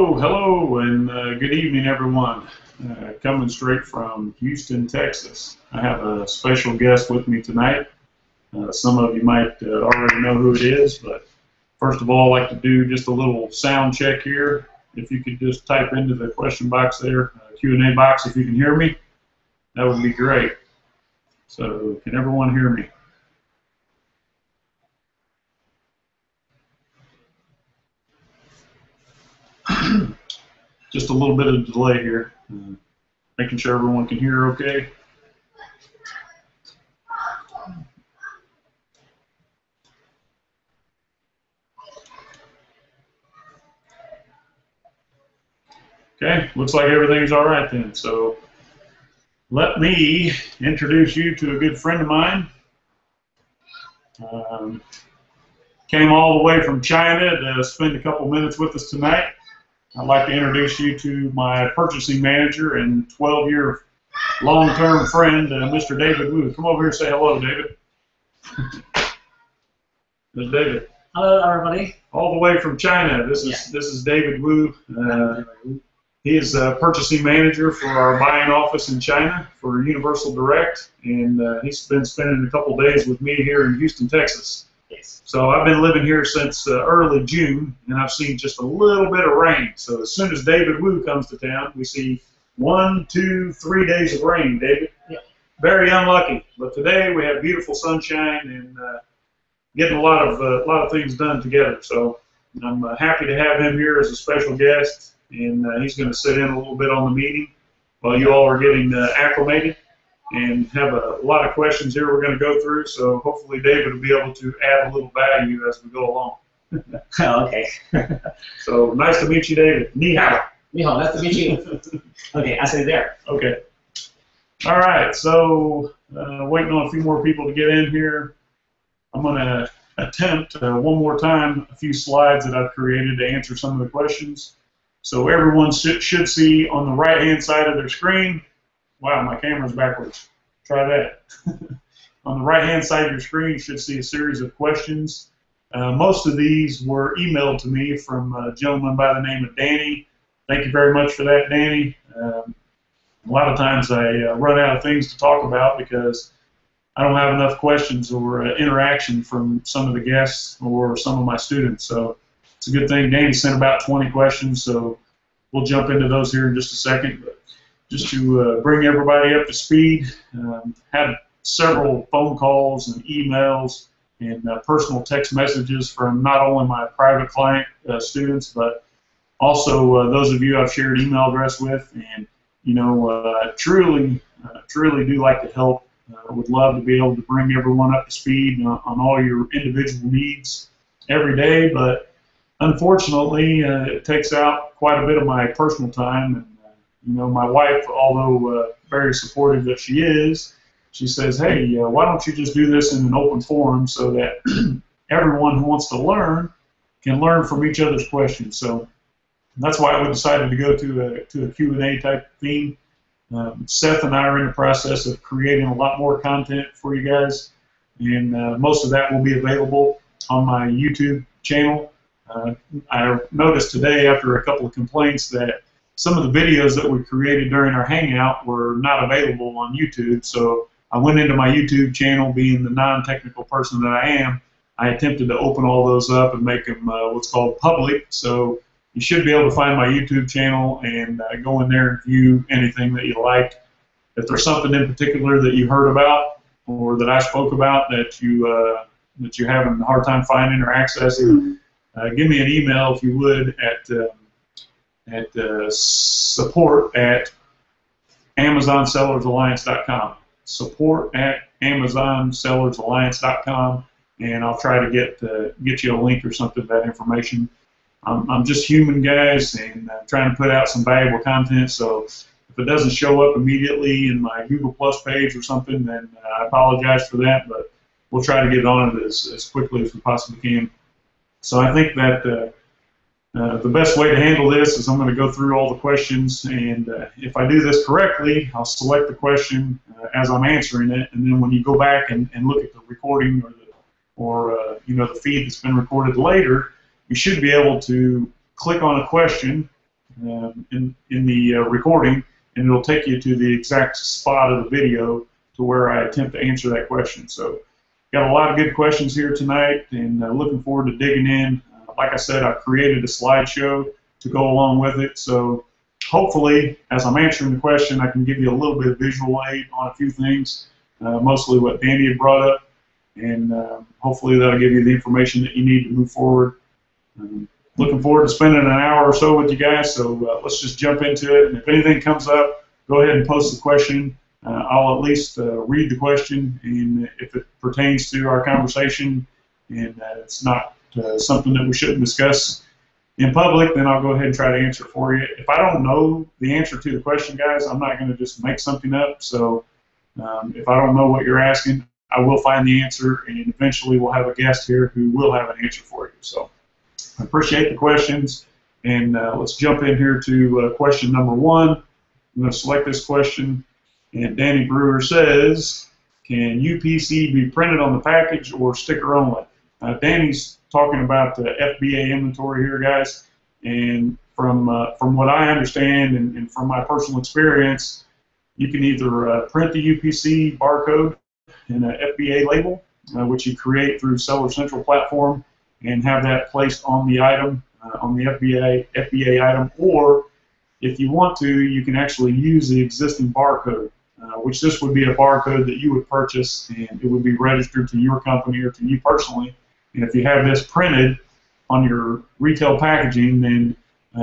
Hello, and good evening, everyone. Coming straight from Houston, Texas. I have a special guest with me tonight. Some of you might already know who it is, but first of all, I'd like to do just a little sound check here. If you could just type into the question box there, Q&A box, if you can hear me, that would be great. So, can everyone hear me? Just a little bit of delay here. Making sure everyone can hear okay. Okay, looks like everything's all right then. So let me introduce you to a good friend of mine. Came all the way from China to spend a couple minutes with us tonight. I'd like to introduce you to my purchasing manager and 12-year long-term friend, Mr. David Wu. Come over here and say hello, David. There's David. Hello, everybody. All the way from China. This is David Wu. He is a purchasing manager for our buying office in China for Universal Direct, and he's been spending a couple days with me here in Houston, Texas. Yes. So I've been living here since early June, and I've seen just a little bit of rain. So as soon as David Wu comes to town, we see 1, 2, 3 days of rain, David. Yeah. Very unlucky. But today we have beautiful sunshine and getting a lot of things done together. So I'm happy to have him here as a special guest, and he's going to sit in a little bit on the meeting while you all are getting acclimated. And have a lot of questions here we're going to go through, so hopefully David will be able to add a little value as we go along. Okay. So nice to meet you, David. Ni hao. Ni hao, nice to meet you. Okay, I say there. Okay. All right, so waiting on a few more people to get in here. I'm going to attempt one more time a few slides that I've created to answer some of the questions. So everyone should see on the right-hand side of their screen. Wow, my camera's backwards. Try that. On the right-hand side of your screen, you should see a series of questions. Most of these were emailed to me from a gentleman by the name of Danny. Thank you very much for that, Danny. A lot of times I run out of things to talk about because I don't have enough questions or interaction from some of the guests or some of my students. So it's a good thing. Danny sent about 20 questions, so we'll jump into those here in just a second. But just to bring everybody up to speed, had several phone calls and emails and personal text messages from not only my private client students, but also those of you I've shared email address with. And, you know, truly do like to help. Would love to be able to bring everyone up to speed on all your individual needs every day, but unfortunately, it takes out quite a bit of my personal time. And, you know, my wife, although very supportive that she is, she says, hey, why don't you just do this in an open forum so that everyone who wants to learn can learn from each other's questions. So that's why we decided to go to a Q&A type theme. Seth and I are in the process of creating a lot more content for you guys, and most of that will be available on my YouTube channel. I noticed today, after a couple of complaints, that some of the videos that we created during our hangout were not available on YouTube, so I went into my YouTube channel, being the non-technical person that I am. I attempted to open all those up and make them what's called public, so you should be able to find my YouTube channel and go in there and view anything that you like. If there's something in particular that you heard about or that I spoke about that you're having a hard time finding or accessing, give me an email if you would at support@AmazonSellersAlliance.com. Support@AmazonSellersAlliance.com, and I'll try to get you a link or something to that information. I'm just human, guys, and I'm trying to put out some valuable content, so if it doesn't show up immediately in my Google Plus page or something, then I apologize for that, but we'll try to get on it as quickly as we possibly can. So I think that the best way to handle this is I'm going to go through all the questions, and if I do this correctly, I'll select the question as I'm answering it, and then when you go back and look at the recording or you know, the feed that's been recorded later, you should be able to click on a question in the recording, and it'll take you to the exact spot of the video to where I attempt to answer that question. So got a lot of good questions here tonight, and looking forward to digging in. Like I said, I've created a slideshow to go along with it, so hopefully as I'm answering the question, I can give you a little bit of visual aid on a few things, mostly what Danny had brought up, and hopefully that'll give you the information that you need to move forward. Looking forward to spending an hour or so with you guys, so let's just jump into it. And if anything comes up, go ahead and post the question. I'll at least read the question, and if it pertains to our conversation and it's not something that we shouldn't discuss in public, then I'll go ahead and try to answer it for you. If I don't know the answer to the question, guys, I'm not going to just make something up. So if I don't know what you're asking, I will find the answer, and eventually we'll have a guest here who will have an answer for you. So I appreciate the questions, and let's jump in here to question number 1. I'm going to select this question, and Danny Brewer says, can UPC be printed on the package or sticker only? Danny's talking about the FBA inventory here, guys, and from what I understand and from my personal experience, you can either print the UPC barcode in an FBA label, which you create through Seller Central platform, and have that placed on the item, on the FBA item, or if you want to, you can actually use the existing barcode, which this would be a barcode that you would purchase, and it would be registered to your company or to you personally. And if you have this printed on your retail packaging, then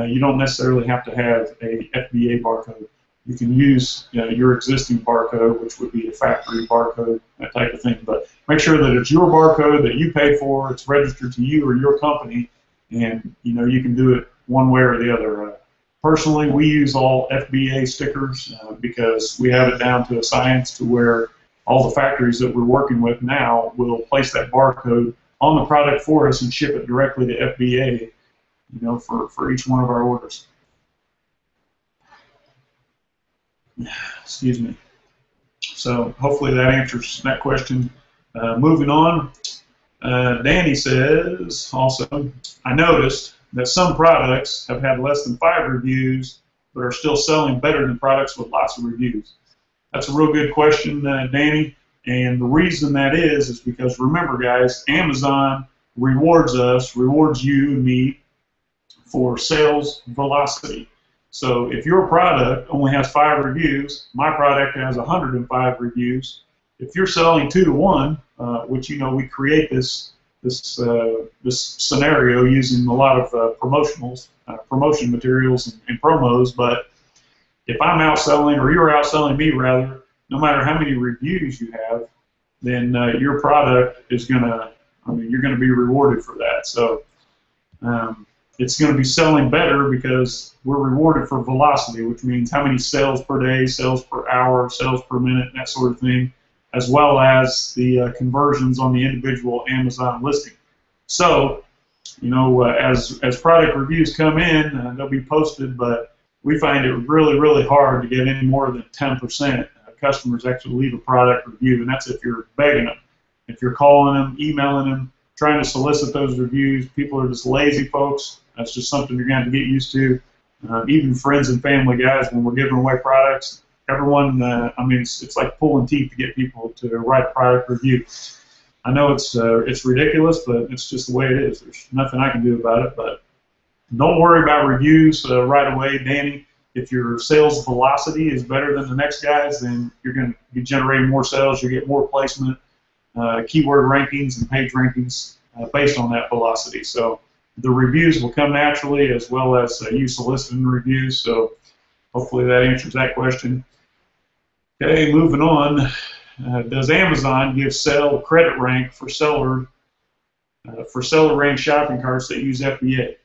you don't necessarily have to have a FBA barcode. You can use your existing barcode, which would be a factory barcode, that type of thing. But make sure that it's your barcode that you paid for, it's registered to you or your company, and you can do it one way or the other. Personally, we use all FBA stickers because we have it down to a science to where all the factories that we're working with now will place that barcode on the product for us and ship it directly to FBA, for each one of our orders. Excuse me. So hopefully that answers that question. Moving on, Danny says also, I noticed that some products have had less than 5 reviews but are still selling better than products with lots of reviews. That's a real good question, Danny. And the reason that is because, remember, guys, Amazon rewards you and me for sales velocity. So if your product only has 5 reviews, my product has 105 reviews. If you're selling 2 to 1, which we create this scenario using a lot of promotion materials and promos. But if I'm outselling, or you're outselling me rather, no matter how many reviews you have, then your product is gonna, you're gonna be rewarded for that. So it's gonna be selling better because we're rewarded for velocity, which means how many sales per day, sales per hour, sales per minute, that sort of thing, as well as the conversions on the individual Amazon listing. So, as product reviews come in, they'll be posted, but we find it really, really hard to get any more than 10% customers actually leave a product review, and that's if you're begging them. If you're calling them, emailing them, trying to solicit those reviews, people are just lazy folks. That's just something you're going to have to get used to. Even friends and family, guys, when we're giving away products, everyone, it's like pulling teeth to get people to write a product review. I know it's ridiculous, but it's just the way it is. There's nothing I can do about it, but don't worry about reviews right away, Danny. If your sales velocity is better than the next guy's, then you're going to be generating more sales. You get more placement, keyword rankings, and page rankings based on that velocity. So the reviews will come naturally, as well as you soliciting reviews. So hopefully that answers that question. Okay, moving on. Does Amazon give sell credit rank for seller rank shopping carts that use FBA?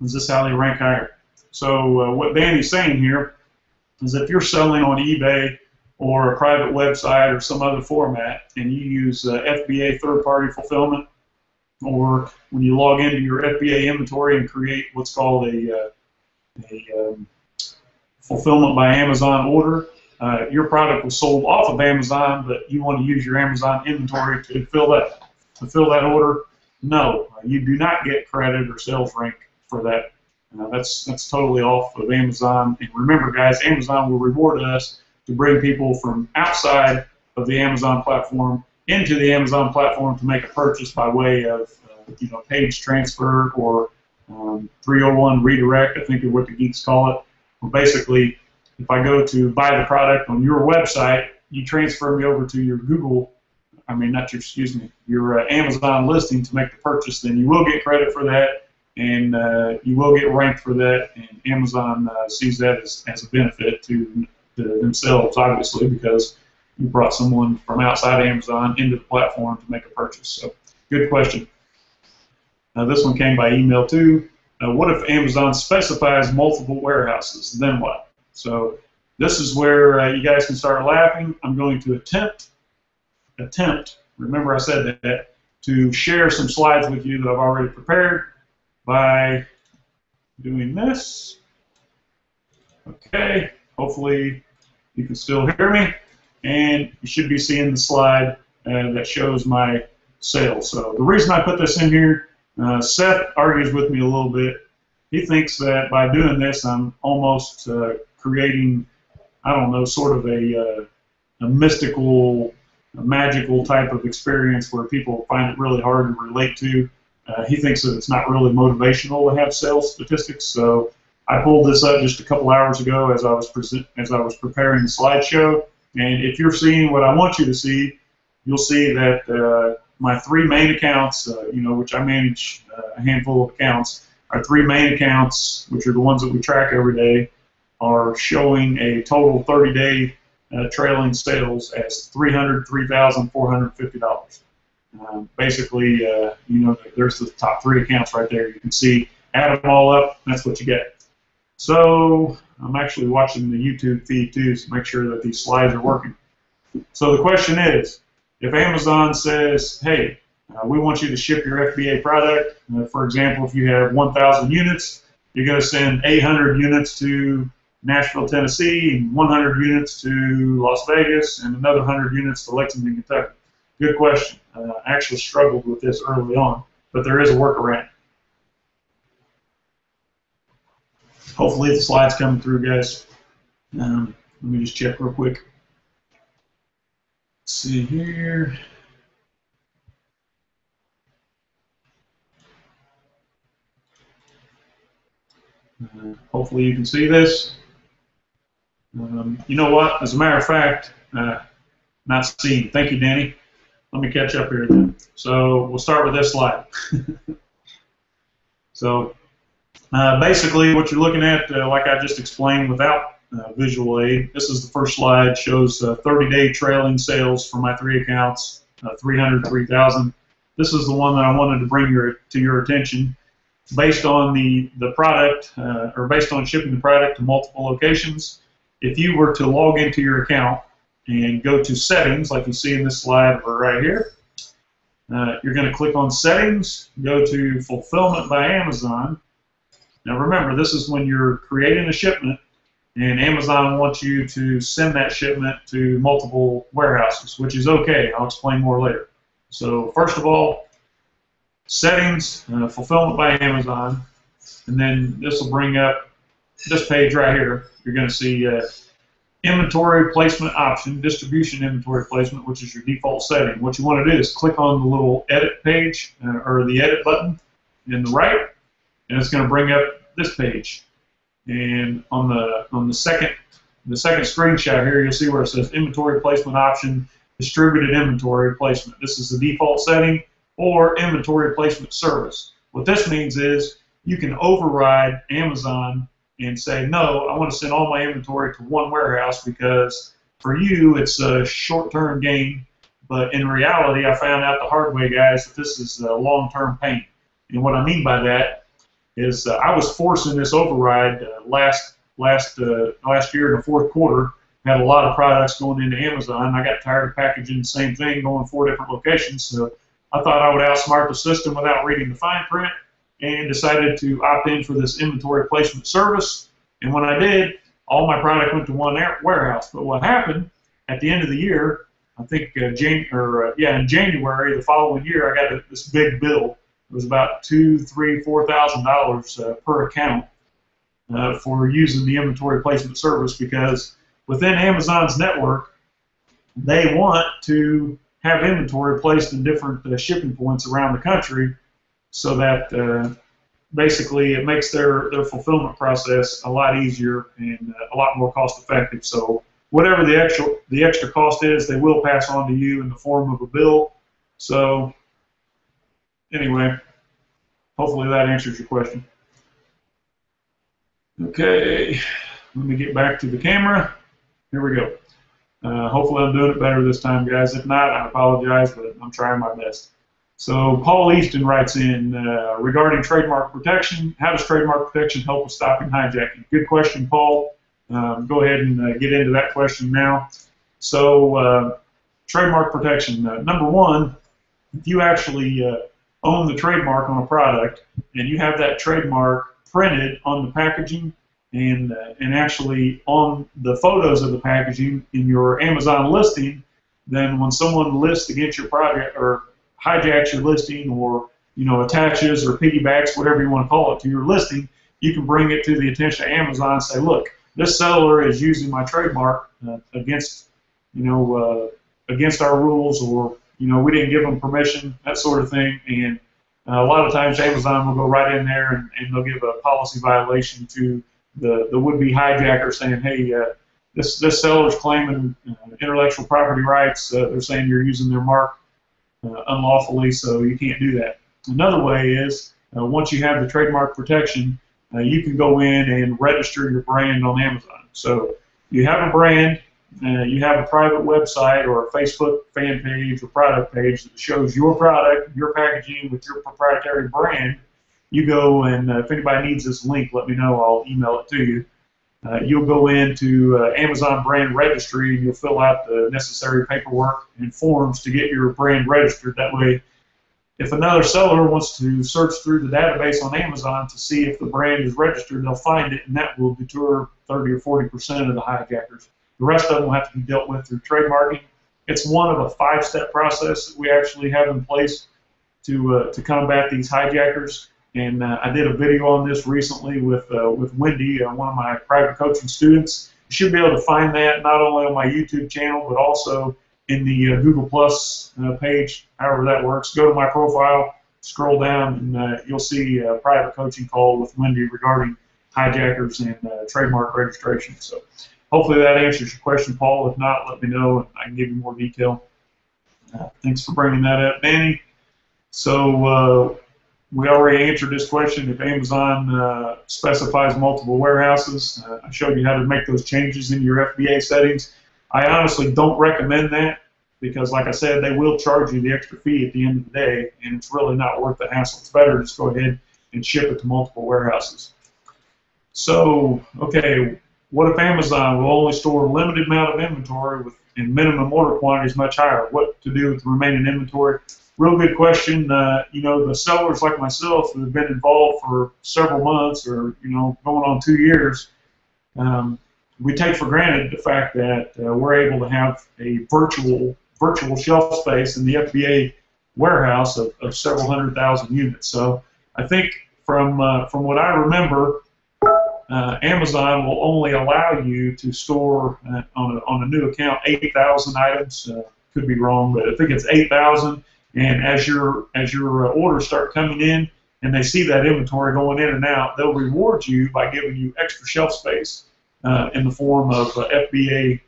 Is this how they rank higher? So what Danny's saying here is if you're selling on eBay or a private website or some other format and you use FBA third-party fulfillment, or when you log into your FBA inventory and create what's called a fulfillment by Amazon order, your product was sold off of Amazon, but you want to use your Amazon inventory to fill that order, no, you do not get credit or sales rank for that That's totally off of Amazon. And remember, guys, Amazon will reward us to bring people from outside of the Amazon platform into the Amazon platform to make a purchase by way of page transfer or 301 redirect, I think is what the geeks call it. Well, basically, if I go to buy the product on your website, you transfer me over to your your Amazon listing to make the purchase, then you will get credit for that, and you will get ranked for that, and Amazon sees that as a benefit to themselves, obviously, because you brought someone from outside Amazon into the platform to make a purchase. So, good question. This one came by email too. What if Amazon specifies multiple warehouses? Then what? So this is where you guys can start laughing. I'm going to attempt, remember I said that, to share some slides with you that I've already prepared by doing this. Okay, hopefully you can still hear me. And you should be seeing the slide that shows my sales. So the reason I put this in here, Seth argues with me a little bit. He thinks that by doing this, I'm almost creating, I don't know, sort of a mystical, magical type of experience where people find it really hard to relate to. He thinks that it's not really motivational to have sales statistics. So I pulled this up just a couple hours ago as I was preparing the slideshow. And if you're seeing what I want you to see, you'll see that my three main accounts, which I manage a handful of accounts, our three main accounts, which are the ones that we track every day, are showing a total 30-day trailing sales as $303,450. Basically, there's the top three accounts right there. You can see, add them all up, that's what you get. So I'm actually watching the YouTube feed too to make sure that these slides are working. So the question is, if Amazon says, hey, we want you to ship your FBA product, for example, if you have 1,000 units, you're going to send 800 units to Nashville, Tennessee, and 100 units to Las Vegas, and another 100 units to Lexington, Kentucky. Good question. I actually struggled with this early on, but there is a workaround. Hopefully the slide's coming through, guys. Let me just check real quick. Let's see here. Hopefully you can see this. You know what? As a matter of fact, not seen. Thank you, Danny. Let me catch up here then. So we'll start with this slide. So basically what you're looking at, like I just explained without visual aid, this is the first slide, shows 30-day trailing sales for my three accounts, 303,000. This is the one that I wanted to bring to your attention. Based on the product, or based on shipping the product to multiple locations, if you were to log into your account and go to settings, like you see in this slide right here, you're going to click on settings, go to fulfillment by Amazon. Now remember, this is when you're creating a shipment and Amazon wants you to send that shipment to multiple warehouses, which is okay. I'll explain more later. So first of all, settings, fulfillment by Amazon, and then this will bring up this page right here. You're going to see inventory placement option, distribution inventory placement, which is your default setting. What you want to do is click on the little edit page, or the edit button in the right, and it's going to bring up this page. And on the second screenshot here, you'll see where it says inventory placement option, distributed inventory placement. This is the default setting, or inventory placement service. What this means is you can override Amazon and say, no, I want to send all my inventory to one warehouse because for you it's a short-term gain, but in reality I found out the hard way, guys, that this is a long-term pain. And what I mean by that is I was forcing this override last year in the fourth quarter. Had a lot of products going into Amazon. I got tired of packaging the same thing, going 4 different locations, so I thought I would outsmart the system without reading the fine print, and decided to opt in for this inventory placement service. And when I did, all my product went to one warehouse. But what happened at the end of the year, I think in January the following year, I got this big bill. It was about $2,000, $3,000, $4,000 per account. for using the inventory placement service, because within Amazon's network, they want to have inventory placed in different shipping points around the country, so that basically it makes their fulfillment process a lot easier and a lot more cost effective. So whatever the extra cost is, they will pass on to you in the form of a bill. So anyway, hopefully that answers your question. Okay, let me get back to the camera. Here we go. Hopefully I'm doing it better this time, guys. If not, I apologize, but I'm trying my best. So Paul Easton writes in, regarding trademark protection, how does trademark protection help with stopping hijacking? Good question, Paul. Go ahead and get into that question now. So trademark protection, number one, if you actually own the trademark on a product and you have that trademark printed on the packaging and actually on the photos of the packaging in your Amazon listing, then when someone lists against your product or hijacks your listing, or attaches or piggybacks, whatever you want to call it, to your listing, you can bring it to the attention of Amazon and say, look, this seller is using my trademark against our rules, or we didn't give them permission, that sort of thing. And a lot of times Amazon will go right in there and they'll give a policy violation to the would-be hijacker, saying, hey, this seller's claiming intellectual property rights. They're saying you're using their mark unlawfully, so you can't do that. Another way is, once you have the trademark protection, you can go in and register your brand on Amazon. So you have a brand, you have a private website or a Facebook fan page or product page that shows your product, your packaging with your proprietary brand. You go, and if anybody needs this link, let me know. I'll email it to you. You'll go into Amazon Brand Registry and you'll fill out the necessary paperwork and forms to get your brand registered. That way, if another seller wants to search through the database on Amazon to see if the brand is registered, they'll find it, and that will deter 30 or 40% of the hijackers. The rest of them will have to be dealt with through trademarking. It's one of a 5-step process that we actually have in place to combat these hijackers. And I did a video on this recently with Wendy, one of my private coaching students. You should be able to find that not only on my YouTube channel, but also in the Google Plus page, however that works. Go to my profile, scroll down, and you'll see a private coaching call with Wendy regarding hijackers and trademark registration. So hopefully that answers your question, Paul. If not, let me know and I can give you more detail. Thanks for bringing that up, Danny. So we already answered this question. If Amazon specifies multiple warehouses, I showed you how to make those changes in your FBA settings. I honestly don't recommend that because, like I said, they will charge you the extra fee at the end of the day, and it's really not worth the hassle. It's better to just go ahead and ship it to multiple warehouses. So, okay, what if Amazon will only store a limited amount of inventory and minimum order quantity is much higher? What to do with the remaining inventory? Real good question. The sellers like myself who have been involved for several months or, going on 2 years, we take for granted the fact that we're able to have a virtual shelf space in the FBA warehouse of several 100,000 units. So I think from what I remember, Amazon will only allow you to store on a new account 8,000 items. Could be wrong, but I think it's 8,000. And as your orders start coming in and they see that inventory going in and out, they'll reward you by giving you extra shelf space in the form of FBA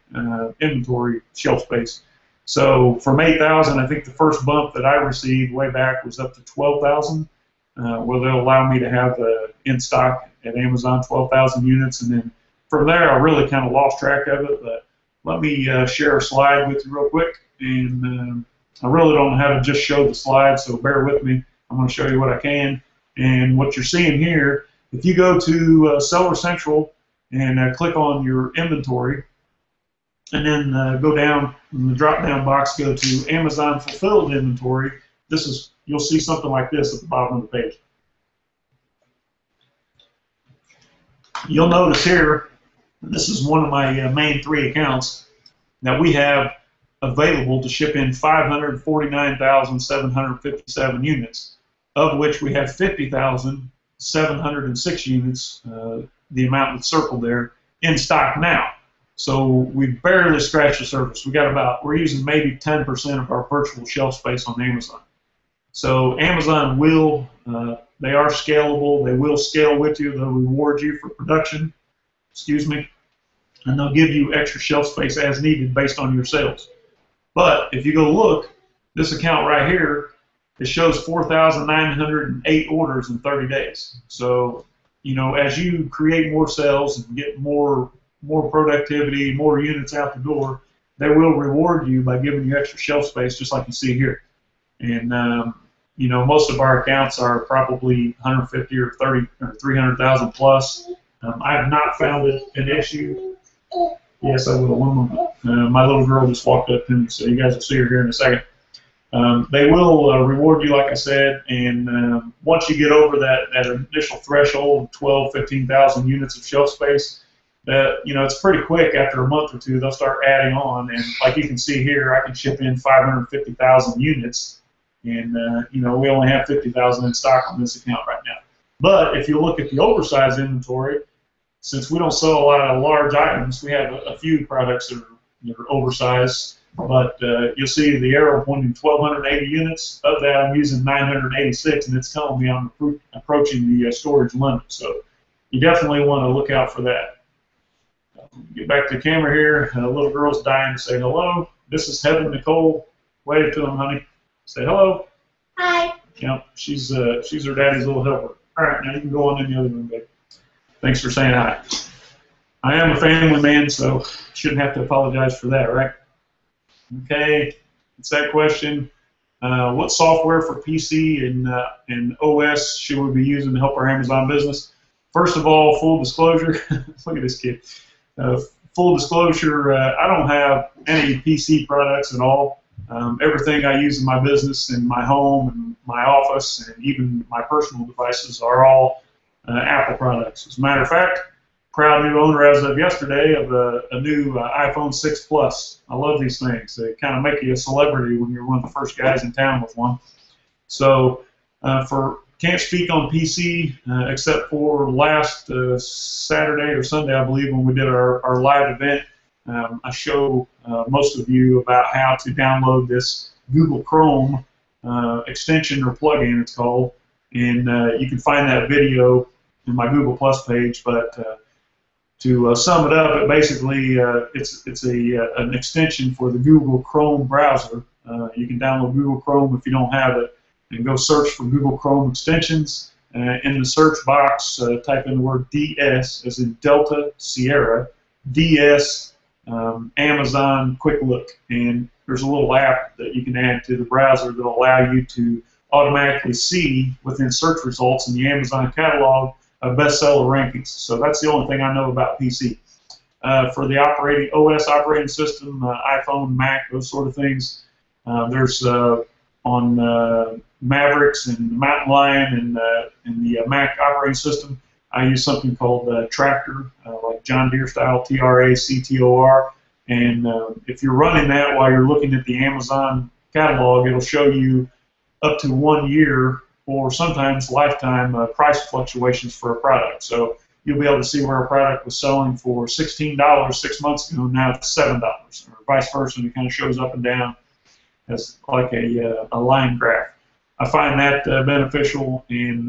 inventory shelf space. So from 8,000, I think the first bump that I received way back was up to 12,000, where they'll allow me to have in stock at Amazon 12,000 units. And then from there, I really kind of lost track of it. But let me share a slide with you real quick. And I really don't know how to just show the slide, so bear with me. I'm going to show you what I can. And what you're seeing here, if you go to Seller Central and click on your inventory, and then go down in the drop-down box, go to Amazon Fulfilled Inventory, you'll see something like this at the bottom of the page. You'll notice here, this is one of my main 3 accounts that we have available to ship in 549,757 units, of which we have 50,706 units the amount that's circled there, in stock now. So we've barely scratched the surface. We're using maybe 10% of our virtual shelf space on Amazon. So Amazon will, they are scalable. They will scale with you. They'll reward you for production, and they'll give you extra shelf space as needed based on your sales. But if you go look, this account right here, it shows 4,908 orders in 30 days. So, you know, as you create more sales and get more productivity, more units out the door, they will reward you by giving you extra shelf space, just like you see here. And you know, most of our accounts are probably 150 or 30 or 300,000 plus. I have not found it an issue. Yes, I will. One moment. My little girl just walked up to me, so you guys will see her here in a second. They will reward you, like I said, and once you get over that initial threshold of 12, 15,000 units of shelf space, you know, it's pretty quick. After a month or two, they'll start adding on, and like you can see here, I can ship in 550,000 units. And, you know, we only have 50,000 in stock on this account right now. But if you look at the oversized inventory, since we don't sell a lot of large items, we have a few products that are oversized. But you'll see the arrow pointing 1,280 units. Of that, I'm using 986, and it's telling me I'm approaching the storage limit. So you definitely want to look out for that. Get back to the camera here. The little girl's dying to say hello. This is Heaven Nicole. Wave to him, honey. Say hello. Hi. Yep, she's her daddy's little helper. All right, now you can go on in the other room, baby. Thanks for saying hi. I am a family man, so shouldn't have to apologize for that, right? Okay, it's that question. What software for PC and OS should we be using to help our Amazon business? First of all, full disclosure. Look at this kid. Full disclosure, I don't have any PC products at all. Everything I use in my business, in my home, and my office, and even my personal devices are all Apple products. As a matter of fact, proud new owner as of yesterday of a new iPhone 6 Plus. I love these things. They kind of make you a celebrity when you're one of the first guys in town with one. So can't speak on PC except for last Saturday or Sunday, I believe, when we did our live event. I show most of you about how to download this Google Chrome extension or plugin, it's called, and you can find that video in my Google Plus page. But to sum it up, basically it's an extension for the Google Chrome browser. You can download Google Chrome if you don't have it, and go search for Google Chrome extensions. In the search box, type in the word DS, as in Delta Sierra, DS. Amazon Quick Look, and there's a little app that you can add to the browser that will allow you to automatically see within search results in the Amazon catalog bestseller rankings. So that's the only thing I know about PC. For the OS operating system, iPhone, Mac, those sort of things, there's on Mavericks and Mountain Lion and the Mac operating system, I use something called Tractor, like John Deere style, TRACTOR. And if you're running that while you're looking at the Amazon catalog, it'll show you up to 1 year or sometimes lifetime price fluctuations for a product. So you'll be able to see where a product was selling for $16 6 months ago, now it's $7, or vice versa, and it kind of shows up and down as like a line graph. I find that beneficial in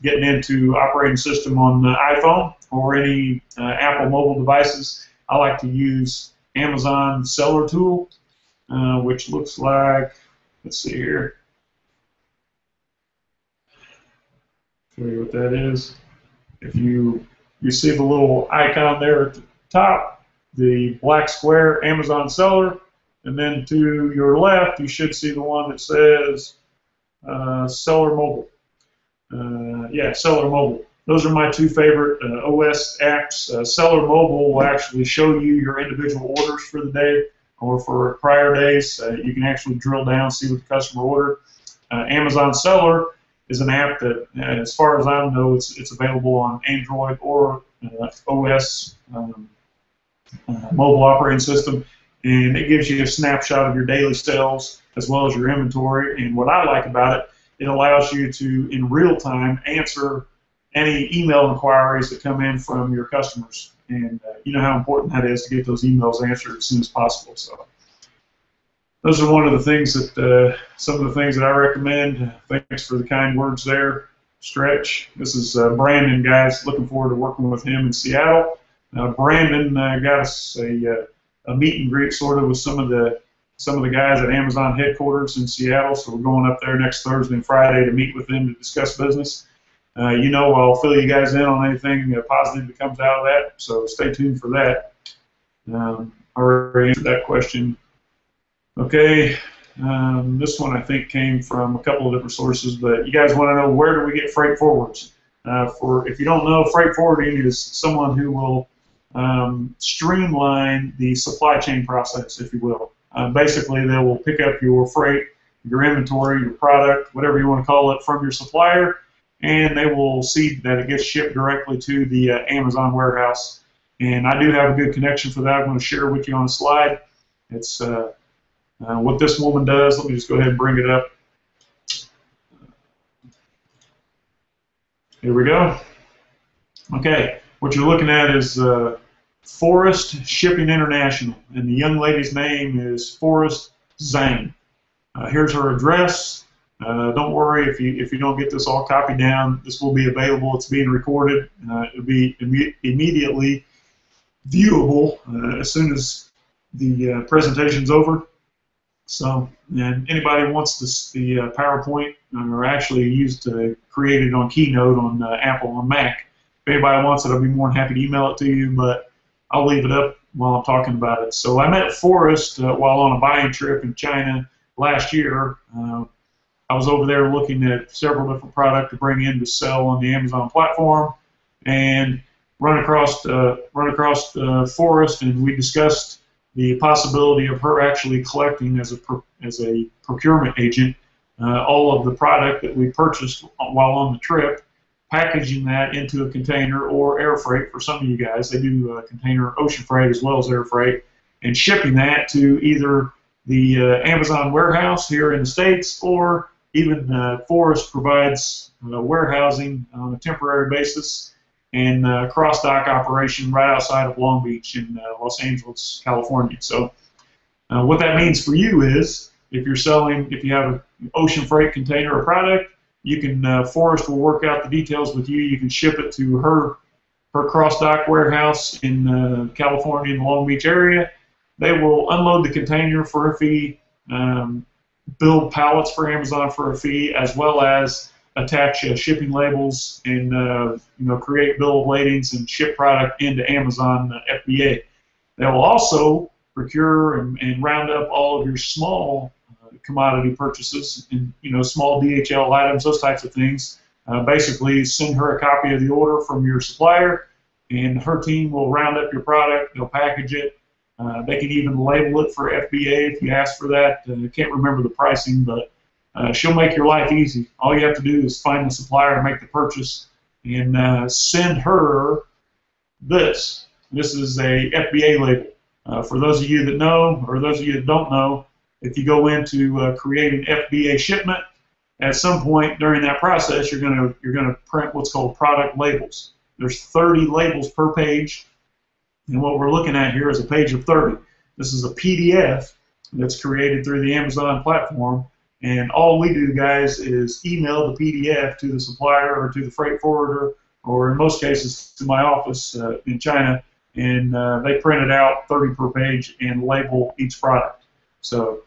getting into operating system on the iPhone or any Apple mobile devices. I like to use Amazon Seller Tool, which looks like, let's see here. Show you what that is. If you see the little icon there at the top, the black square, Amazon Seller, and then to your left, you should see the one that says Seller Mobile. Yeah, Seller Mobile. Those are my two favorite OS apps. Seller Mobile will actually show you your individual orders for the day or for prior days. You can actually drill down, see what the customer ordered. Amazon Seller is an app that, as far as I know, it's available on Android or OS mobile operating system, and it gives you a snapshot of your daily sales as well as your inventory. And what I like about it, it allows you to, in real time, answer any email inquiries that come in from your customers. And you know how important that is to get those emails answered as soon as possible. So those are one of the things that, some of the things that I recommend. Thanks for the kind words there, Stretch. This is Brandon, guys. Looking forward to working with him in Seattle. Brandon got us a meet and greet sort of with some of the guys at Amazon headquarters in Seattle. So we're going up there next Thursday and Friday to meet with them to discuss business. You know, I'll fill you guys in on anything positive that comes out of that. So stay tuned for that. I already answered that question. Okay, this one I think came from a couple of different sources, but you guys want to know, where do we get freight forwards? If you don't know, freight forwarding is someone who will streamline the supply chain process, if you will. Basically, they will pick up your freight, your inventory, your product, whatever you want to call it, from your supplier, and they will see that it gets shipped directly to the Amazon warehouse. And I do have a good connection for that. I'm going to share with you on a slide. It's what this woman does. Let me just go ahead and bring it up. Here we go. Okay, what you're looking at is Forrest Shipping International, and the young lady's name is Forrest Zhang. Here's her address. Don't worry if you don't get this all copied down. This will be available. It's being recorded. It'll be immediately viewable as soon as the presentation's over. So, and anybody wants the PowerPoint, or actually used to create it on Keynote on Apple on Mac. If anybody wants it, I'll be more than happy to email it to you, but I'll leave it up while I'm talking about it. So I met Forrest while on a buying trip in China last year. I was over there looking at several different products to bring in to sell on the Amazon platform, and run across Forrest, and we discussed the possibility of her actually collecting as a procurement agent all of the product that we purchased while on the trip, packaging that into a container or air freight for some of you guys. They do container ocean freight as well as air freight, and shipping that to either the Amazon warehouse here in the States, or even Forrest provides warehousing on a temporary basis and cross-dock operation right outside of Long Beach in Los Angeles, California. So what that means for you is, if you have an ocean freight container or product, you can, Forrest will work out the details with you. You can ship it to her cross-dock warehouse in California, in the Long Beach area. They will unload the container for a fee, build pallets for Amazon for a fee, as well as attach shipping labels and create bill of ladings and ship product into Amazon FBA. They will also procure and round up all of your small commodity purchases and small DHL items, those types of things. Basically, send her a copy of the order from your supplier, and her team will round up your product. They'll package it. They can even label it for FBA if you ask for that. I can't remember the pricing, but she'll make your life easy. All you have to do is find the supplier and make the purchase, and send her this. This is a FBA label. For those of you that know, or those of you that don't know, if you go into create an FBA shipment, at some point during that process, you're gonna print what's called product labels. There's 30 labels per page, and what we're looking at here is a page of 30. This is a PDF that's created through the Amazon platform. And all we do, guys, is email the PDF to the supplier or to the freight forwarder, or in most cases to my office in China, and they print it out 30 per page and label each product. So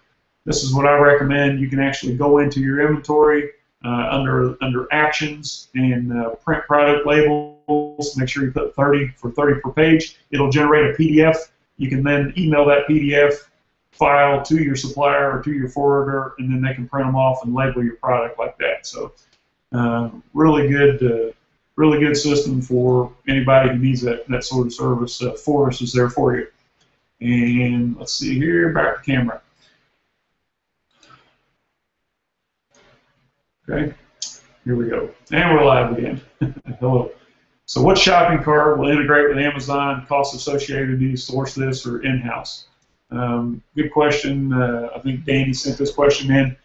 this is what I recommend. You can actually go into your inventory under actions and print product labels. Make sure you put 30 for 30 per page. It'll generate a PDF. You can then email that PDF file to your supplier or to your forwarder, and then they can print them off and label your product like that. So really good system for anybody who needs that sort of service. Forrest is there for you. And let's see here, back to camera. Okay, here we go. And we're live again. Hello. So what shopping cart will integrate with Amazon? Costs associated, do you source this or in-house? Good question. I think Danny sent this question in.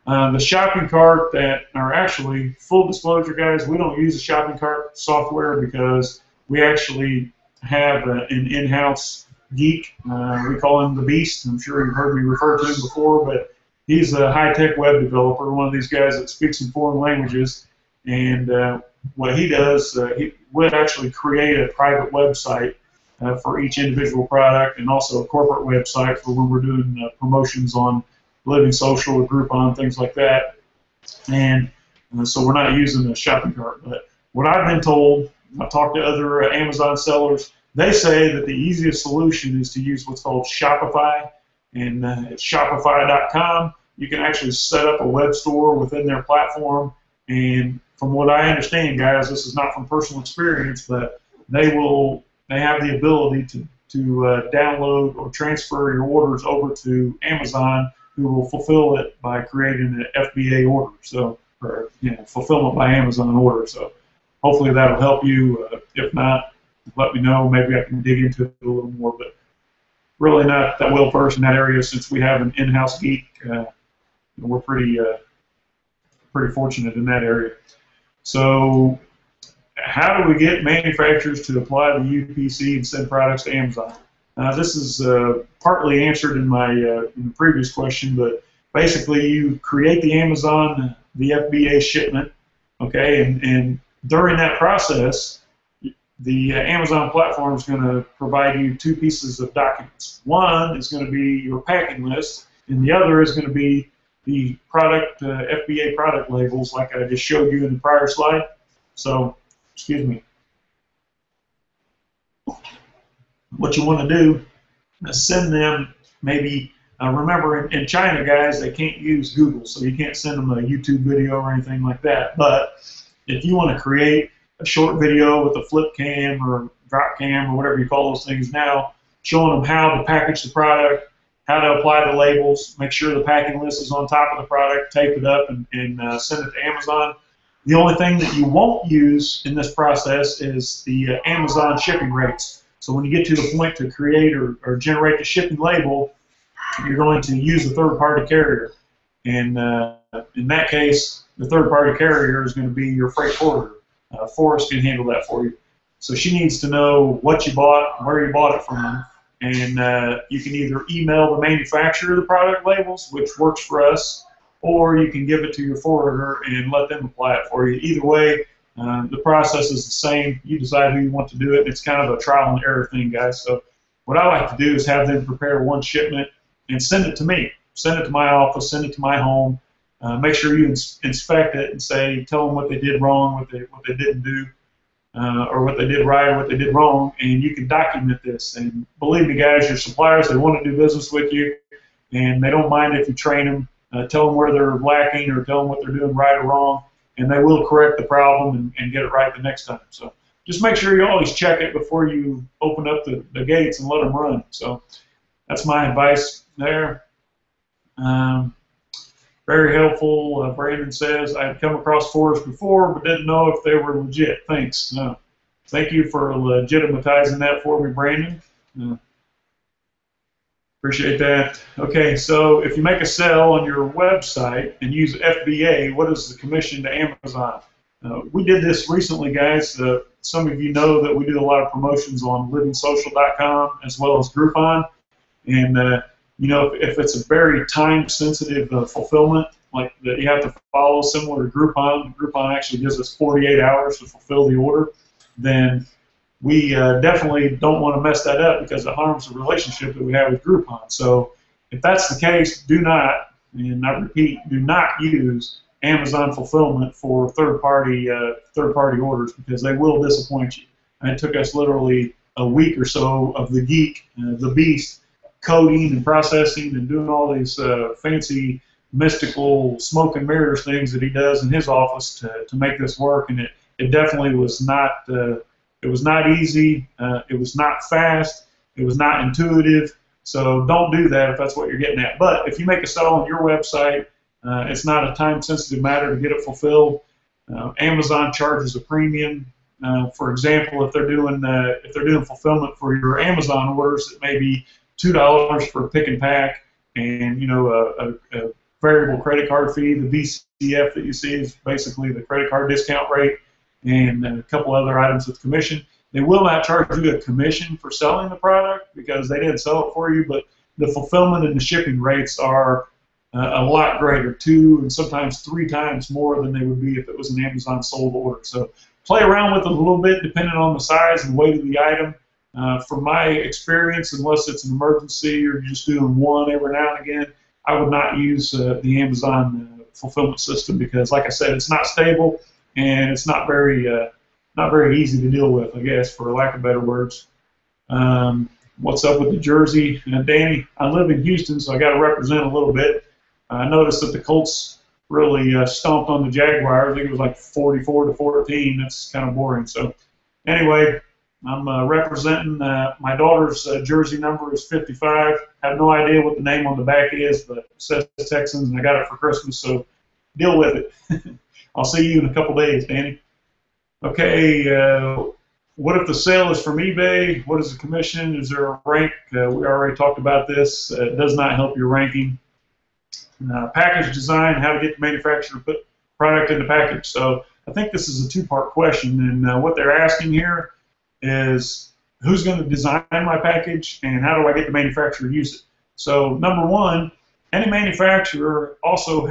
The shopping cart that, or actually, full disclosure, guys, we don't use the shopping cart software because we actually have an in-house geek. We call him the Beast. I'm sure you've heard me refer to him before, but he's a high-tech web developer, one of these guys that speaks in foreign languages. And what he does, he would actually create a private website for each individual product, and also a corporate website for when we're doing promotions on Living Social or Groupon, things like that. And so we're not using the shopping cart. But what I've been told, I've talked to other Amazon sellers, they say that the easiest solution is to use what's called Shopify. And it's Shopify.com. You can actually set up a web store within their platform. And from what I understand, guys, this is not from personal experience, but they have the ability to download or transfer your orders over to Amazon, who will fulfill it by creating an FBA order, so, or fulfillment by Amazon order. So hopefully that'll help you. If not, let me know. Maybe I can dig into it a little more, but really not that well versed in that area since we have an in-house geek. We're pretty fortunate in that area. So how do we get manufacturers to apply the UPC and send products to Amazon? This is partly answered in my in the previous question, but basically you create the Amazon, the FBA shipment, okay, and during that process, the Amazon platform is going to provide you two pieces of documents. One is going to be your packing list, and the other is going to be the product, FBA product labels, like I just showed you in the prior slide. So, excuse me. What you want to do is send them maybe, remember in China, guys, they can't use Google, so you can't send them a YouTube video or anything like that. But if you want to create a short video with a flip cam or drop cam or whatever you call those things now, showing them how to package the product, how to apply the labels, make sure the packing list is on top of the product, tape it up, and send it to Amazon. The only thing that you won't use in this process is the Amazon shipping rates. So when you get to the point to create or generate the shipping label, you're going to use a third-party carrier. And in that case, the third-party carrier is going to be your freight forwarder. Forrest can handle that for you. So she needs to know what you bought, where you bought it from, and you can either email the manufacturer the product labels, which works for us, or you can give it to your forwarder and let them apply it for you. Either way, the process is the same. You decide who you want to do it. It's kind of a trial and error thing, guys. So what I like to do is have them prepare one shipment and send it to me. Send it to my office, send it to my home. Make sure you inspect it and tell them what they did wrong, what they didn't do, or what they did right or what they did wrong, and you can document this. And believe me, guys, your suppliers, they want to do business with you, and they don't mind if you train them, tell them where they're lacking or tell them what they're doing right or wrong, and they will correct the problem and get it right the next time. So just make sure you always check it before you open up the gates and let them run. So that's my advice there. Very helpful. Brandon says, I've come across Forrest before, but didn't know if they were legit. Thanks. Thank you for legitimatizing that for me, Brandon. Appreciate that. Okay, so if you make a sale on your website and use FBA, what is the commission to Amazon? We did this recently, guys. Some of you know that we do a lot of promotions on LivingSocial.com as well as Groupon. And you know, if it's a very time-sensitive fulfillment, like that you have to follow, similar to Groupon, Groupon actually gives us 48 hours to fulfill the order, then we definitely don't want to mess that up because it harms the relationship that we have with Groupon. So if that's the case, do not, and I repeat, do not use Amazon fulfillment for third-party orders because they will disappoint you. And it took us literally a week or so of the geek, the beast, coding and processing and doing all these fancy, mystical smoke and mirrors things that he does in his office to make this work. And it definitely was not. It was not easy. It was not fast. It was not intuitive. So don't do that if that's what you're getting at. But if you make a sale on your website, it's not a time-sensitive matter to get it fulfilled. Amazon charges a premium. For example, if they're doing fulfillment for your Amazon orders, it may be $2 for a pick and pack, and you know a variable credit card fee. The VCF that you see is basically the credit card discount rate, and a couple other items with commission. They will not charge you a commission for selling the product because they didn't sell it for you, but the fulfillment and the shipping rates are a lot greater, 2 and sometimes 3 times more than they would be if it was an Amazon sold order. So play around with it a little bit depending on the size and weight of the item. From my experience, unless it's an emergency or you're just doing one every now and again, I would not use the Amazon fulfillment system because, like I said, it's not stable and it's not very easy to deal with, I guess, for lack of better words. What's up with the jersey? Danny, I live in Houston, so I got to represent a little bit. I noticed that the Colts really stomped on the Jaguars. I think it was like 44-14. That's kind of boring. So anyway, I'm representing. My daughter's jersey number is 55. I have no idea what the name on the back is, but it says Texans, and I got it for Christmas, so deal with it. I'll see you in a couple days, Danny. Okay, what if the sale is from eBay? What is the commission? Is there a rank? We already talked about this. It does not help your ranking. Package design, how to get the manufacturer to put product in the package. So I think this is a 2-part question, and what they're asking here is who's going to design my package and how do I get the manufacturer to use it. So number one, any manufacturer also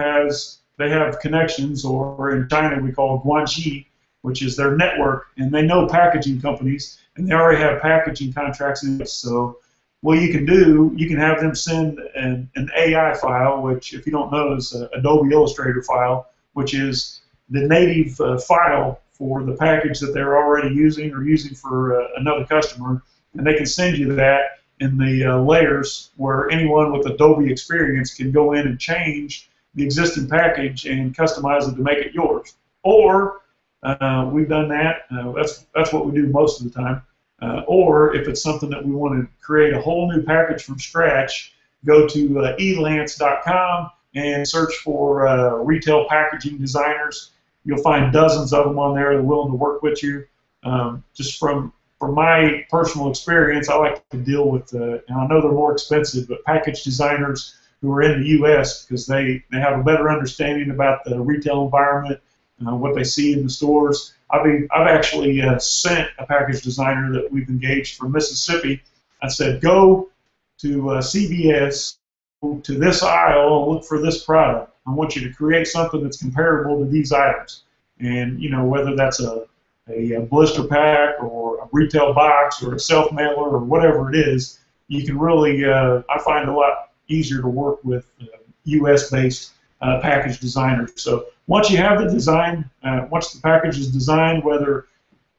they have connections, or in China we call Guanxi, which is their network, and they know packaging companies, and they already have packaging contracts in place. So what you can do, you can have them send an AI file, which, if you don't know, is an Adobe Illustrator file, which is the native file for the package that they're already using or using for another customer, and they can send you that in the layers where anyone with Adobe experience can go in and change the existing package and customize it to make it yours. Or we've done that. That's what we do most of the time. Or if it's something that we want to create a whole new package from scratch, go to elance.com and search for retail packaging designers. You'll find dozens of them on there that are willing to work with you. Just from my personal experience, I like to deal with, and I know they're more expensive, but package designers who are in the U.S. because they have a better understanding about the retail environment, what they see in the stores. I've actually sent a package designer that we've engaged from Mississippi. I said, go to CVS, to this aisle, look for this product. I want you to create something that's comparable to these items. And, you know, whether that's a blister pack or a retail box or a self-mailer or whatever it is, you can really, I find it a lot easier to work with U.S.-based package designers. So once you have the design, once the package is designed, whether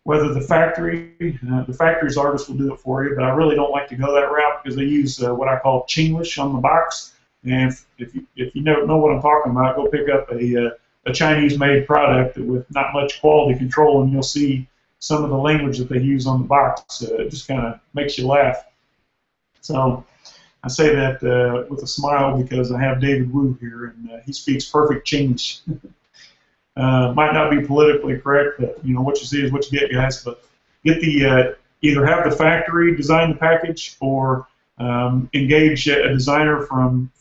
the factory's artist will do it for you, but I really don't like to go that route because they use what I call Chinglish on the box. And if you don't know what I'm talking about, go pick up a Chinese-made product with not much quality control, and you'll see some of the language that they use on the box. It just kind of makes you laugh. So I say that with a smile because I have David Wu here, and he speaks perfect Chinglish. Might not be politically correct, but you know what you see is what you get, guys. But get the either have the factory design the package, or engage a designer from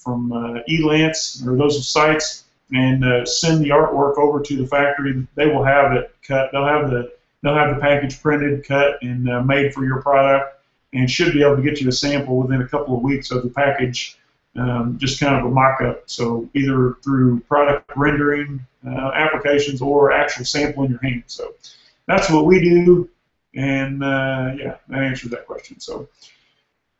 Elance or those sites, and send the artwork over to the factory. They will have it cut. They'll have the package printed, cut, and made for your product, and should be able to get you a sample within a couple of weeks of the package. Just kind of a mock-up. So either through product rendering applications or actual sample in your hand. So that's what we do, and yeah, that answers that question. So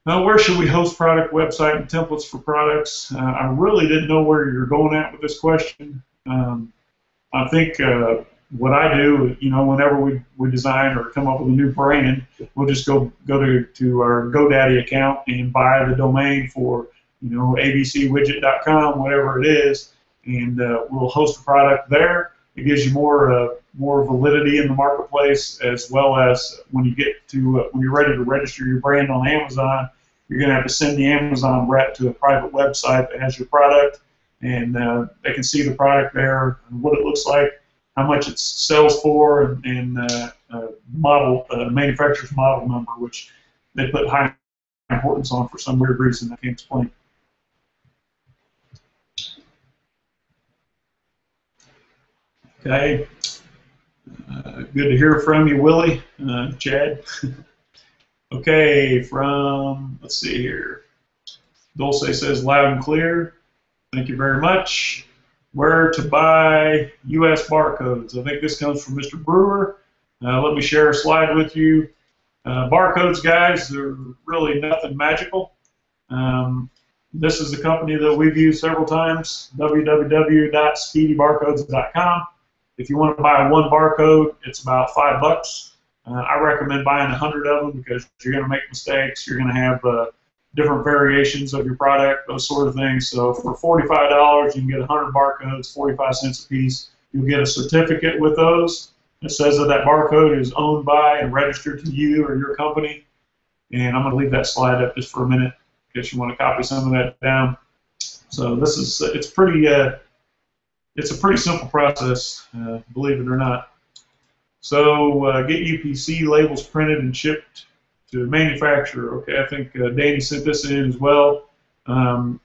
where should we host product website and templates for products? I really didn't know where you're going at with this question. I think what I do, you know, whenever we design or come up with a new brand, we'll just go to our GoDaddy account and buy the domain for, you know, abcwidget.com, whatever it is, and we'll host the product there. It gives you more validity in the marketplace, as well as when you get to when you're ready to register your brand on Amazon, you're going to have to send the Amazon rep to a private website that has your product, and they can see the product there, and what it looks like, how much it sells for, and manufacturer's model number, which they put high importance on for some weird reason I can't explain. Okay. Good to hear from you, Willie, Chad. Okay, let's see here. Dulce says loud and clear. Thank you very much. Where to buy U.S. barcodes? I think this comes from Mr. Brewer. Let me share a slide with you. Barcodes, guys, they're really nothing magical. This is a company that we've used several times, www.speedybarcodes.com. If you want to buy one barcode, it's about $5. I recommend buying 100 of them because you're going to make mistakes. You're going to have different variations of your product, those sort of things. So for $45, you can get 100 barcodes, 45 cents a piece. You'll get a certificate with those. It says that that barcode is owned by and registered to you or your company. And I'm going to leave that slide up just for a minute in case you want to copy some of that down. So this is it's a pretty simple process, believe it or not. So get UPC labels printed and shipped to the manufacturer. Okay, I think Danny sent this in as well. Don't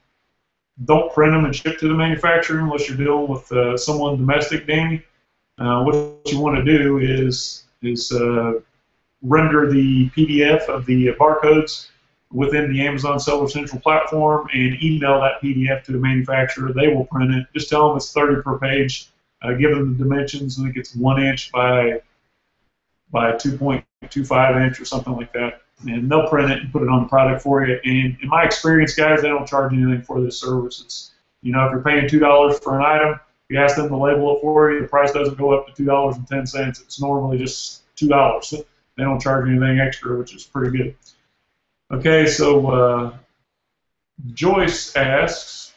print them and ship to the manufacturer unless you're dealing with someone domestic, Danny. What you want to do is render the PDF of the barcodes within the Amazon Seller Central platform and email that PDF to the manufacturer. They will print it. Just tell them it's 30 per page. Give them the dimensions. I think it's 1 inch by 2.25 inch or something like that. And they'll print it and put it on the product for you. And in my experience, guys, they don't charge anything for this service. It's, if you're paying $2 for an item, you ask them to label it for you, the price doesn't go up to $2.10. It's normally just $2. They don't charge anything extra, which is pretty good. Okay, so Joyce asks,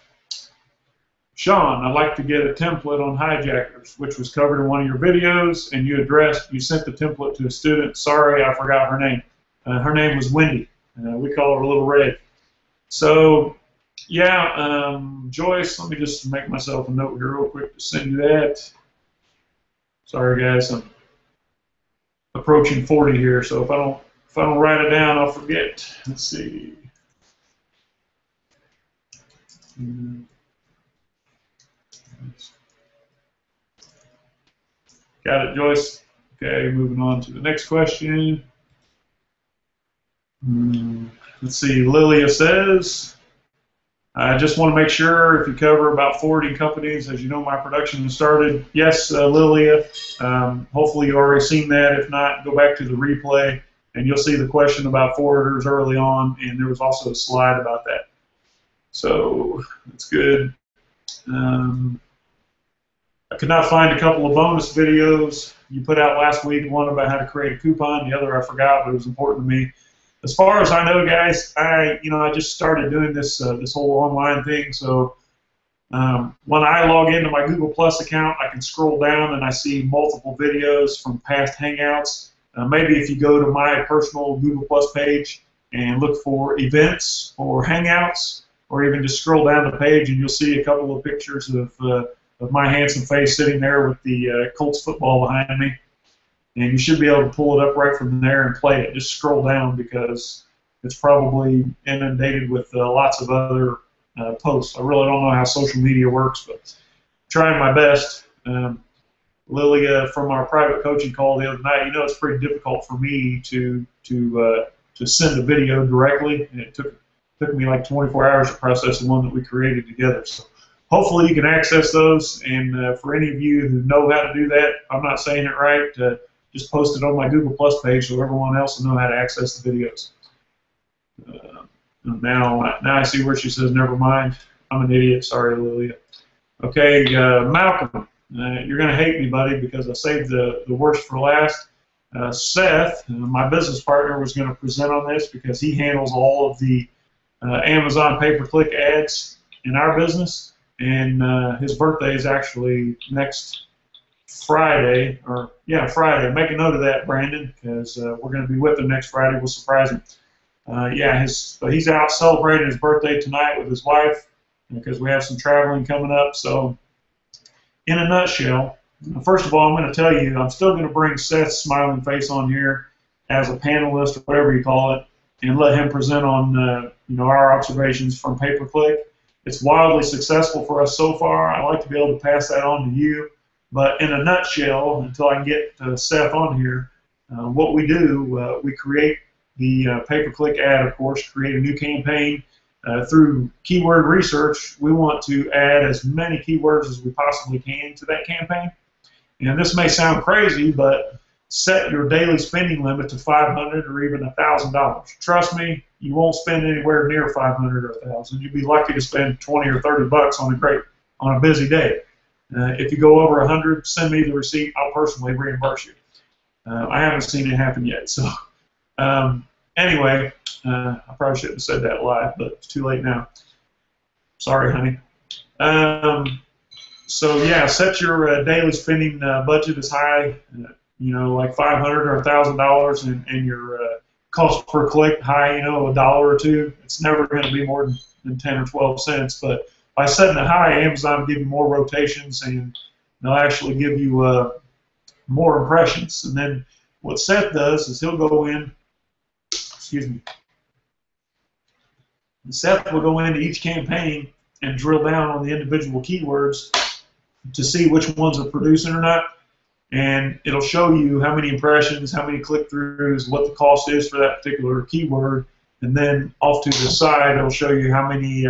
Sean, I'd like to get a template on hijackers, which was covered in one of your videos, and you sent the template to a student. Sorry, I forgot her name. Her name was Wendy. We call her Little Red. So, yeah, Joyce, let me just make myself a note here real quick to send you that. Sorry, guys, I'm approaching 40 here, so if I don't write it down, I'll forget. Let's see. Got it, Joyce. Okay, moving on to the next question. Let's see. Lilia says, I just want to make sure if you cover about 40 companies, as you know, my production has started. Yes, Lilia. Hopefully you've already seen that. If not, go back to the replay, and you'll see the question about forwarders early on, and there was also a slide about that. So that's good. I could not find a couple of bonus videos you put out last week, one about how to create a coupon, the other I forgot, but it was important to me. As far as I know, guys, I just started doing this this whole online thing. So when I log into my Google Plus account, I can scroll down and I see multiple videos from past Hangouts. Maybe if you go to my personal Google Plus page and look for events or Hangouts, or even just scroll down the page and you'll see a couple of pictures of my handsome face sitting there with the Colts football behind me. And you should be able to pull it up right from there and play it. Just scroll down because it's probably inundated with lots of other posts. I really don't know how social media works, but I'm trying my best. Lilia, from our private coaching call the other night, it's pretty difficult for me to send a video directly. And it took me like 24 hours to process the one that we created together. So hopefully you can access those. And for any of you who know how to do that, I'm not saying it right, just post it on my Google Plus page so everyone else will know how to access the videos. Now I see where she says, never mind. I'm an idiot. Sorry, Lilia. Okay, Malcolm, you're going to hate me, buddy, because I saved the worst for last. Seth, my business partner, was going to present on this because he handles all of the Amazon pay-per-click ads in our business. And his birthday is actually next Friday, Friday. Make a note of that, Brandon, because we're going to be with him next Friday. We'll surprise him. He's out celebrating his birthday tonight with his wife because we have some traveling coming up. So, in a nutshell, first of all, I'm going to tell you, I'm still going to bring Seth's smiling face on here as a panelist or whatever you call it, and let him present on our observations from pay-per-click. It's wildly successful for us so far. I like to be able to pass that on to you. But in a nutshell, until I can get Seth on here, what we do, we create the pay-per-click ad, of course, create a new campaign. Through keyword research, we want to add as many keywords as we possibly can to that campaign. And this may sound crazy, but set your daily spending limit to $500 or even $1,000. Trust me, you won't spend anywhere near $500 or $1,000. You'd be lucky to spend 20 or 30 bucks on a busy day. If you go over 100, send me the receipt. I'll personally reimburse you. I haven't seen it happen yet. So anyway, I probably shouldn't have said that live, but it's too late now. Sorry, honey. So yeah, set your daily spending budget as high, like $500 or $1,000, and your cost per click high, $1 or $2. It's never going to be more than 10 or 12 cents. But by setting it high, Amazon will give you more rotations, and they'll actually give you more impressions. And then what Seth does is he'll go in. Excuse me. Seth will go into each campaign and drill down on the individual keywords to see which ones are producing or not, and it'll show you how many impressions, how many click-throughs, what the cost is for that particular keyword, and then off to the side it'll show you how many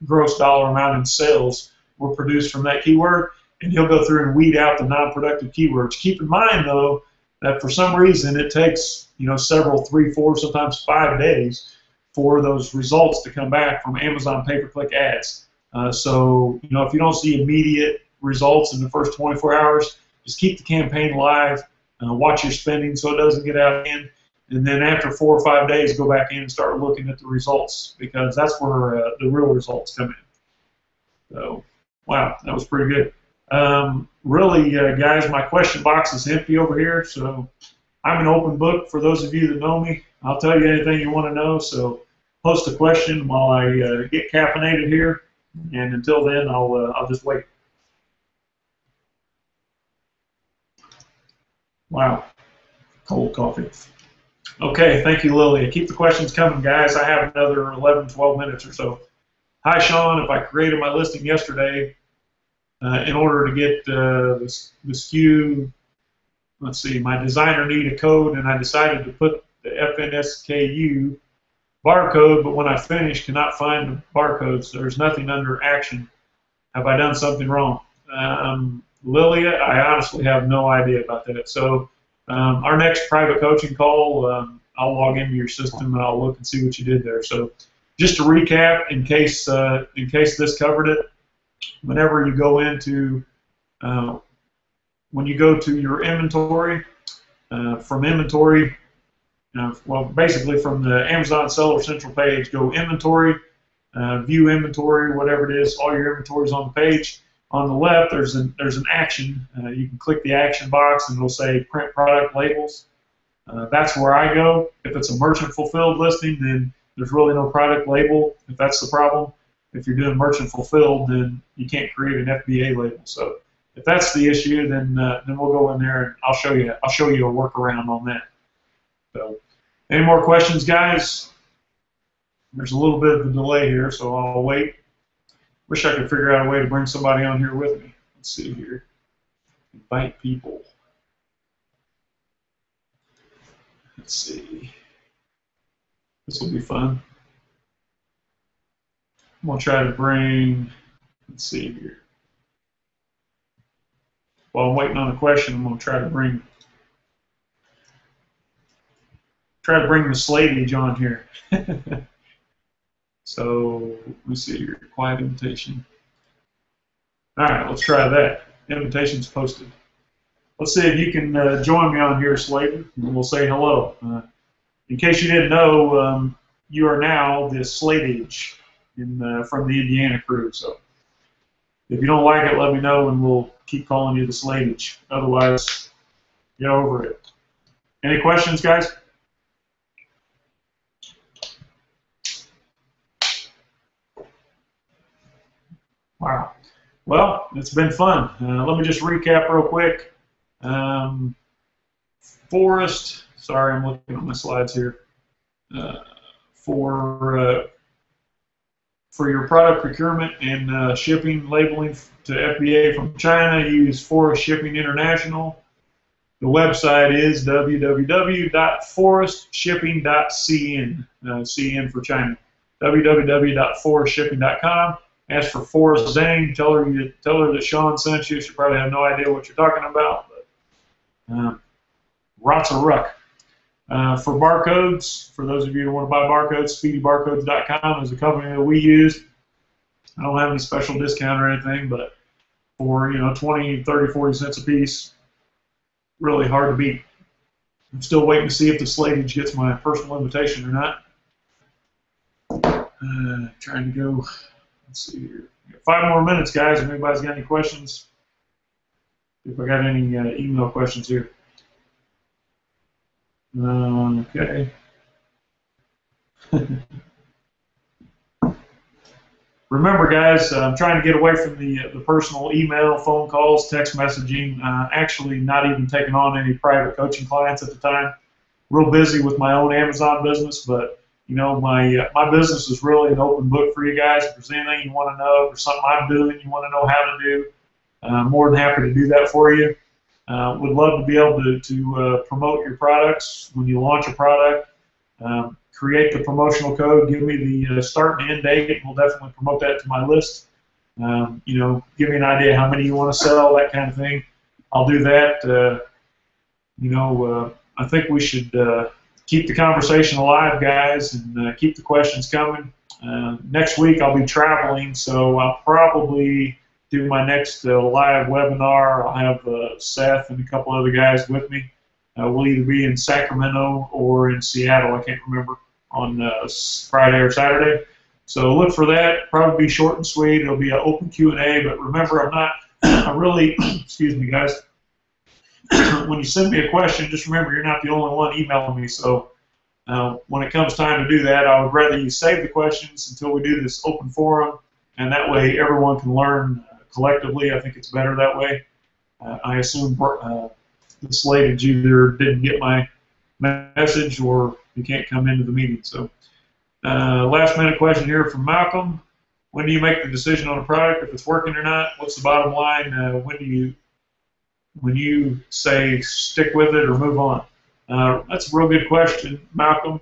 gross dollar amount in sales were produced from that keyword, and he'll go through and weed out the non-productive keywords. Keep in mind, though, that for some reason it takes several, 3, 4, sometimes 5 days for those results to come back from Amazon pay-per-click ads. So if you don't see immediate results in the first 24 hours, just keep the campaign live, watch your spending so it doesn't get out of hand, and then after 4 or 5 days, go back in and start looking at the results, because that's where the real results come in. So, wow, that was pretty good. Really, guys, my question box is empty over here, so I'm an open book for those of you that know me. I'll tell you anything you want to know, so post a question while I get caffeinated here, and until then, I'll just wait. Wow, cold coffee. Okay, thank you, Lily. Keep the questions coming, guys. I have another 11, 12 minutes or so. Hi, Sean. If I created my listing yesterday in order to get the SKU, let's see, my designer needed a code, and I decided to put the FNSKU barcode, but when I finished, cannot find the barcodes. There's nothing under action. Have I done something wrong? Lilia, I honestly have no idea about that. So our next private coaching call, I'll log into your system and I'll look and see what you did there. So just to recap, in case this covered it, whenever you go into when you go to your inventory, from inventory, well, basically from the Amazon Seller Central page, go inventory, view inventory, whatever it is, all your inventory is on the page. On the left, there's an action. You can click the action box and it'll say print product labels. That's where I go. If it's a merchant fulfilled listing, then there's really no product label, if that's the problem. If you're doing merchant fulfilled, then you can't create an FBA label. So if that's the issue, then we'll go in there and I'll show you a workaround on that. So, any more questions, guys? There's a little bit of a delay here, so I'll wait. Wish I could figure out a way to bring somebody on here with me. Let's see here. Invite people. Let's see. This will be fun. I'm going to try to bring, let's see here. While I'm waiting on a question, I'm going to try to bring the Slatage on here. So let me see here. Quiet invitation. All right, let's try that. Invitation's posted. Let's see if you can join me on here, Slater, and we'll say hello. In case you didn't know, you are now the Slatage from the Indiana crew. So if you don't like it, let me know, and we'll keep calling you the Slatage. Otherwise, get over it. Any questions, guys? Wow. Well, it's been fun. Let me just recap real quick. Forrest, sorry, I'm looking at my slides here. For For your product procurement and shipping labeling to FBA from China, use Forest Shipping International. The website is www.forestshipping.cn, CN for China, www.forestshipping.com. Ask for Forrest Zane. Tell her that Sean sent you. She probably have no idea what you're talking about, but rots of ruck. For barcodes, for those of you who want to buy barcodes, speedybarcodes.com is the company that we use. I don't have any special discount or anything, but for 20, 30, 40 cents a piece, really hard to beat. I'm still waiting to see if the Slatage gets my personal invitation or not. Trying to go. Let's see here. 5 more minutes, guys. If anybody's got any questions, if I got any email questions here. Okay. Remember, guys, I'm trying to get away from the personal email, phone calls, text messaging. Actually, not even taking on any private coaching clients at the time. Real busy with my own Amazon business, but my business is really an open book for you guys. If there's anything you want to know, if there's something I'm doing you want to know how to do, I'm more than happy to do that for you. Would love to be able to promote your products when you launch a product. Create the promotional code. Give me the start and end date. We'll definitely promote that to my list. Give me an idea how many you want to sell, that kind of thing. I'll do that. I think we should keep the conversation alive, guys, and keep the questions coming. Next week I'll be traveling, so I'll probably do my next live webinar. I'll have Seth and a couple other guys with me. We'll either be in Sacramento or in Seattle, I can't remember, on Friday or Saturday. So look for that. Probably be short and sweet. It'll be an open Q&A, but remember, I really, excuse me, guys, when you send me a question, just remember you're not the only one emailing me. So when it comes time to do that, I would rather you save the questions until we do this open forum, and that way everyone can learn collectively. I think it's better that way. I assume the Slatage either didn't get my message or you can't come into the meeting. So last minute question here from Malcolm. When do you make the decision on a product, if it's working or not? What's the bottom line? When you say stick with it or move on? That's a real good question, Malcolm.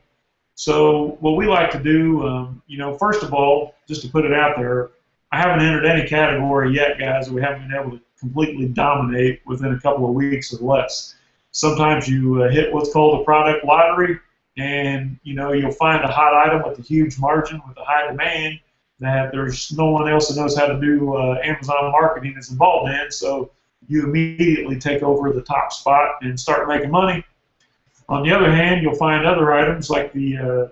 So what we like to do, first of all, just to put it out there, I haven't entered any category yet, guys. We haven't been able to completely dominate within a couple of weeks or less. Sometimes you hit what's called a product lottery, and you'll find a hot item with a huge margin, with a high demand, that there's no one else that knows how to do Amazon marketing is involved in, so you immediately take over the top spot and start making money. On the other hand, you'll find other items like the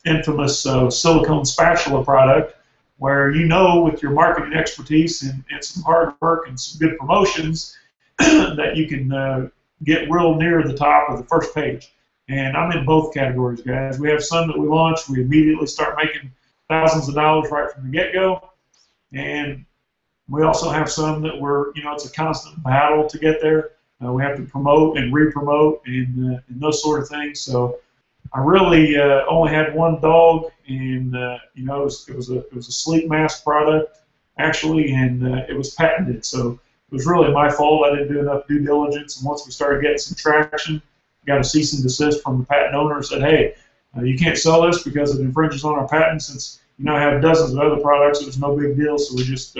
infamous silicone spatula product, where with your marketing expertise and some hard work and some good promotions that you can get real near the top of the first page. And I'm in both categories, guys. We have some that we launch, we immediately start making thousands of dollars right from the get-go. And we also have some that it's a constant battle to get there. We have to promote and re-promote and those sort of things. So I really only had one dog, and it was a sleep mask product actually, and it was patented. So it was really my fault. I didn't do enough due diligence, and once we started getting some traction, got a cease and desist from the patent owner and said, hey, you can't sell this because it infringes on our patent. Since I have dozens of other products, it was no big deal. So we just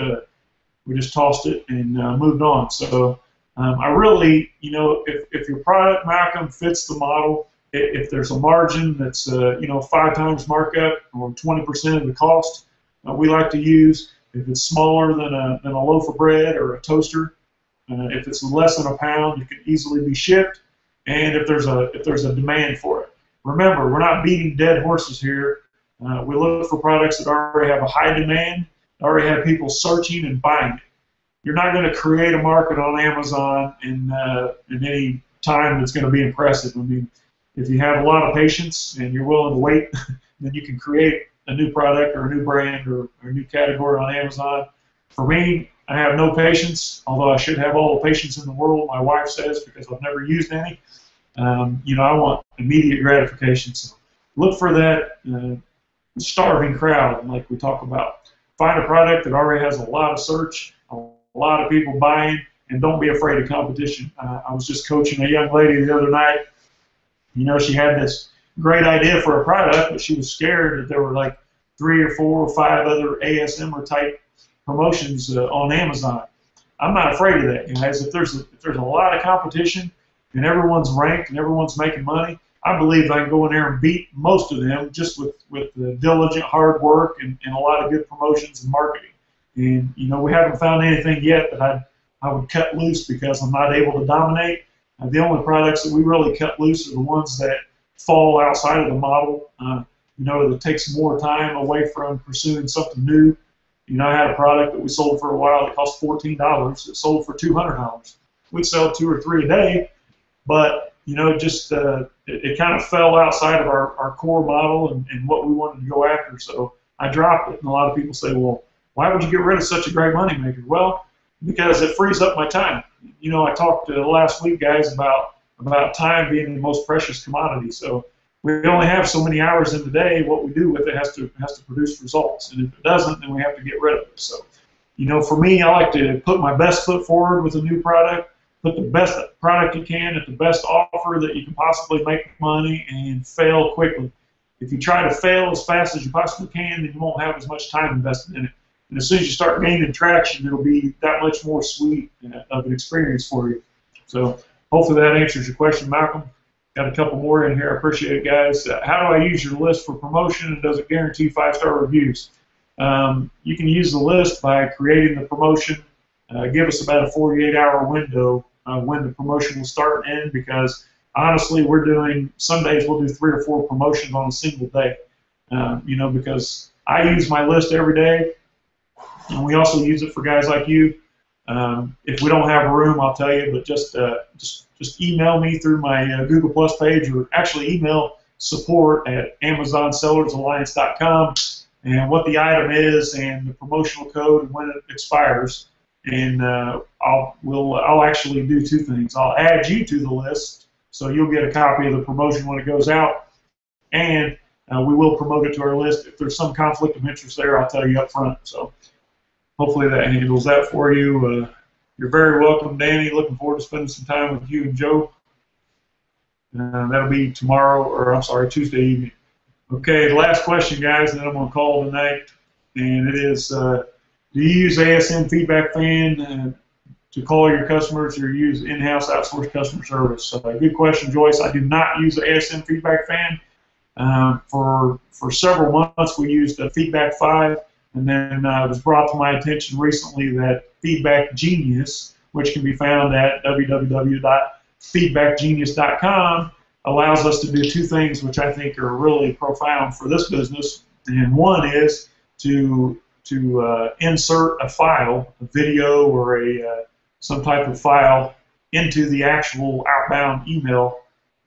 tossed it and moved on. So I really, if your product, Malcolm, fits the model, if there's a margin that's 5 times markup or 20% of the cost, we like to use. If it's smaller than a loaf of bread or a toaster, if it's less than a pound, it can easily be shipped. And if there's a demand for it, remember, we're not beating dead horses here. We look for products that already have a high demand, already have people searching and buying it. You're not going to create a market on Amazon in any time that's going to be impressive. I mean, if you have a lot of patience and you're willing to wait, then you can create a new product or a new brand or a new category on Amazon. For me, I have no patience, although I should have all the patience in the world, my wife says, because I've never used any. I want immediate gratification. So look for that. starving crowd, like we talk about. Find a product that already has a lot of search, a lot of people buying, and don't be afraid of competition. I was just coaching a young lady the other night. She had this great idea for a product, but she was scared that there were like 3 or 4 or 5 other ASMR type promotions on Amazon. I'm not afraid of that, guys. If there's a lot of competition and everyone's ranked and everyone's making money, I believe I can go in there and beat most of them just with the diligent hard work and a lot of good promotions and marketing. And we haven't found anything yet that I would cut loose because I'm not able to dominate. The only products that we really cut loose are the ones that fall outside of the model. That takes more time away from pursuing something new. I had a product that we sold for a while that cost $14. It sold for $200. We'd sell 2 or 3 a day, but it kind of fell outside of our core model and what we wanted to go after. So I dropped it, and a lot of people say, well, why would you get rid of such a great moneymaker? Well, because it frees up my time. I talked last week, guys, about time being the most precious commodity. So we only have so many hours in the day. What we do with it has to produce results, and if it doesn't, then we have to get rid of it. So, for me, I like to put my best foot forward with a new product, put the best product you can at the best offer that you can possibly make money, and fail quickly. If you try to fail as fast as you possibly can, then you won't have as much time invested in it. And as soon as you start gaining traction, it'll be that much more sweet of an experience for you. So hopefully that answers your question, Malcolm. Got a couple more in here. I appreciate it, guys. How do I use your list for promotion, and does it guarantee 5-star reviews? You can use the list by creating the promotion. Give us about a 48-hour window when the promotion will start and end, because honestly, some days we'll do 3 or 4 promotions on a single day. Because I use my list every day, and we also use it for guys like you. If we don't have a room, I'll tell you, but just email me through my Google Plus page, or actually email support@AmazonSellersAlliance.com, and what the item is and the promotional code and when it expires. And I'll actually do 2 things. I'll add you to the list, so you'll get a copy of the promotion when it goes out, and we will promote it to our list. If there's some conflict of interest there, I'll tell you up front. So hopefully that handles that for you. You're very welcome, Danny. Looking forward to spending some time with you and Joe. That'll be Tuesday evening. Okay, the last question, guys, and then I'm going to call it a night. And it is, do you use ASM Feedback Fan to call your customers, or use in-house outsourced customer service? Good question, Joyce. I do not use the ASM Feedback Fan. For several months, we used Feedback 5. And then it was brought to my attention recently that Feedback Genius, which can be found at www.feedbackgenius.com, allows us to do 2 things which I think are really profound for this business. And one is to insert a file, a video or some type of file, into the actual outbound email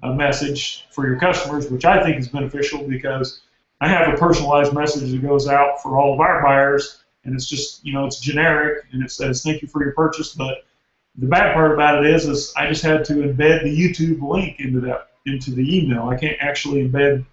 message for your customers, which I think is beneficial because I have a personalized message that goes out for all of our buyers, and it's just, it's generic, and it says, thank you for your purchase. But the bad part about it is I just had to embed the YouTube link into the email. I can't actually embed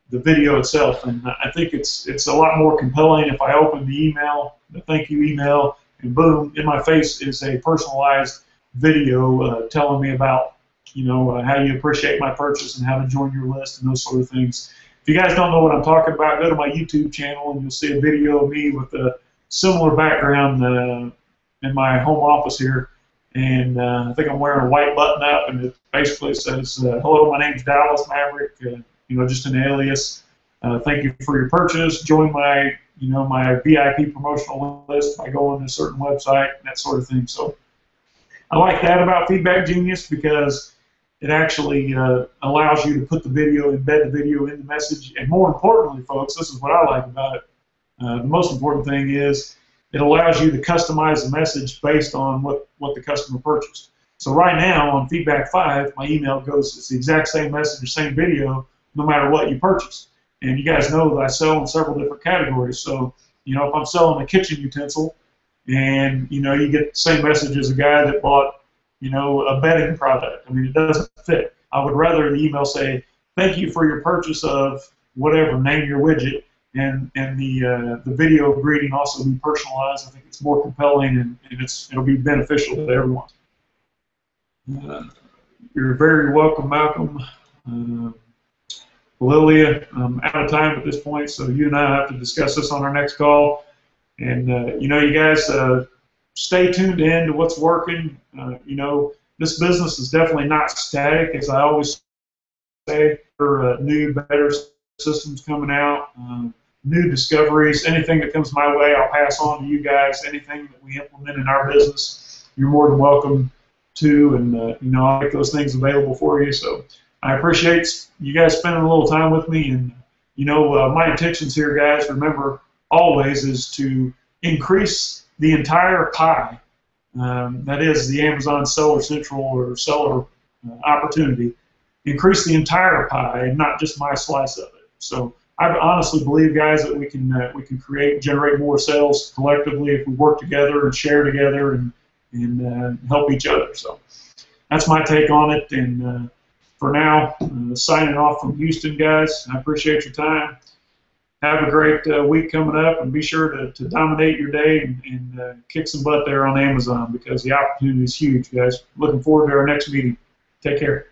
the video itself, and I think it's a lot more compelling if I open the email, the thank you email, and boom, in my face is a personalized video telling me about, how you appreciate my purchase and how to join your list and those sort of things. If you guys don't know what I'm talking about, go to my YouTube channel and you'll see a video of me with a similar background in my home office here. And I think I'm wearing a white button-up, and it basically says, hello, my name's Dallas Maverick, just an alias. Thank you for your purchase. Join my, my VIP promotional list by going to a certain website, that sort of thing. So I like that about Feedback Genius because it actually allows you to put the video, embed the video in the message, and more importantly, folks, this is what I like about it. The most important thing is it allows you to customize the message based on what the customer purchased. So right now on Feedback 5, my email goes, it's the exact same message, the same video, no matter what you purchase. And you guys know that I sell in several different categories. So, if I'm selling a kitchen utensil, and, you get the same message as a guy that bought, a bedding product. I mean, it doesn't fit. I would rather the email say, thank you for your purchase of whatever, name your widget, and the video greeting also be personalized. I think it's more compelling, and it'll be beneficial to everyone. You're very welcome, Malcolm. Lilia, I'm out of time at this point, so you and I have to discuss this on our next call. And you know, you guys stay tuned in to what's working. You know, this business is definitely not static, as I always say. There are new, better systems coming out, new discoveries. Anything that comes my way, I'll pass on to you guys. Anything that we implement in our business, you're more than welcome to, and you know, I'll make those things available for you. So I appreciate you guys spending a little time with me, and you know, my intentions here, guys, remember always, is to increase the entire pie. That is the Amazon Seller Central or seller opportunity. Increase the entire pie, and not just my slice of it. So I honestly believe, guys, that we can generate more sales collectively if we work together and share together and help each other. So that's my take on it. And for now, signing off from Houston, guys. I appreciate your time. Have a great week coming up, and be sure to dominate your day and kick some butt there on Amazon, because the opportunity is huge, guys. Looking forward to our next meeting. Take care.